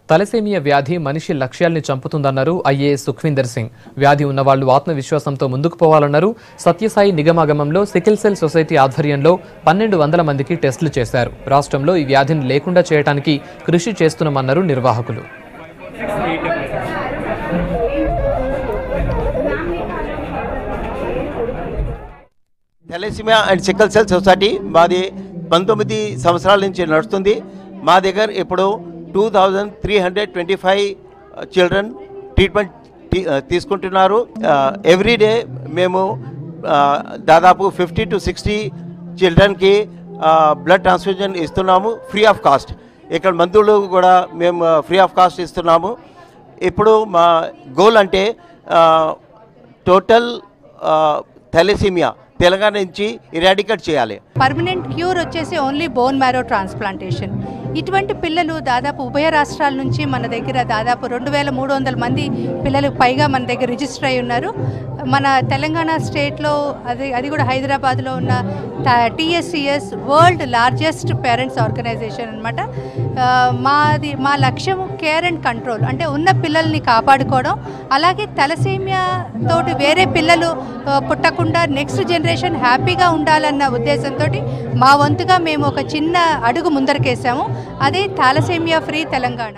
Thalassemia వ్యాధి మనిషి లక్ష్యాల్ని చంపుతుందన్నారు IAS Sukhwinder Singh. వ్యాధి ఉన్నవాళ్లు ఆత్మవిశ్వాసంతో ముందుకు పోవాలన్నారు. సత్యసాయి నిగమాగమంలో సికిల్ సెల్ సొసైటీ ఆధ్వర్యంలో 1200 మందికి టెస్టులు చేశారు. రాష్ట్రంలో ఈ వ్యాధిని లేకుండా చేయడానికి కృషి చేస్తున్నామన్నారు నిర్వాహకులు. Thalassaemia and sickle cell society మాది 19 సంవత్సరాల నుంచి నడుస్తుంది. మా దగ్గర ఇప్పుడు 2325 చిల్డ్రన్ ట్రీట్మెంట్ తీసుకుంటున్నారు. ఎవ్రీడే మేము దాదాపు 50 to 60 చిల్డ్రన్కి బ్లడ్ ట్రాన్స్ఫ్యూజన్ ఇస్తున్నాము ఫ్రీ ఆఫ్ కాస్ట్. ఇక్కడ మందులు కూడా మేము ఫ్రీ ఆఫ్ కాస్ట్ ఇస్తున్నాము. ఇప్పుడు మా గోల్ అంటే టోటల్ థాలసీమియా తెలంగాణ నుంచి ఇరాడికేట్ చేయాలి. పర్మనెంట్ క్యూర్ వచ్చేసి ఓన్లీ బోన్ మ్యారో ట్రాన్స్ప్లాంటేషన్. ఇటువంటి పిల్లలు దాదాపు ఉభయ రాష్ట్రాల నుంచి మన దగ్గర దాదాపు 2300 మంది పిల్లలకు పైగా మన దగ్గర రిజిస్టర్ అయి ఉన్నారు. మన తెలంగాణ స్టేట్లో అది కూడా హైదరాబాద్లో ఉన్న TSCS world largest parents organisation అనమాట. మా లక్ష్యం కేర్ అండ్ కంట్రోల్, అంటే ఉన్న పిల్లల్ని కాపాడుకోవడం, అలాగే తలసేమియా తోటి వేరే పిల్లలు పుట్టకుండా నెక్స్ట్ జనరేషన్ హ్యాపీగా ఉండాలన్న ఉద్దేశంతో మా వంతుగా మేము ఒక చిన్న అడుగు ముందరకేసాము. అదే థాలసేమియా ఫ్రీ తెలంగాణ.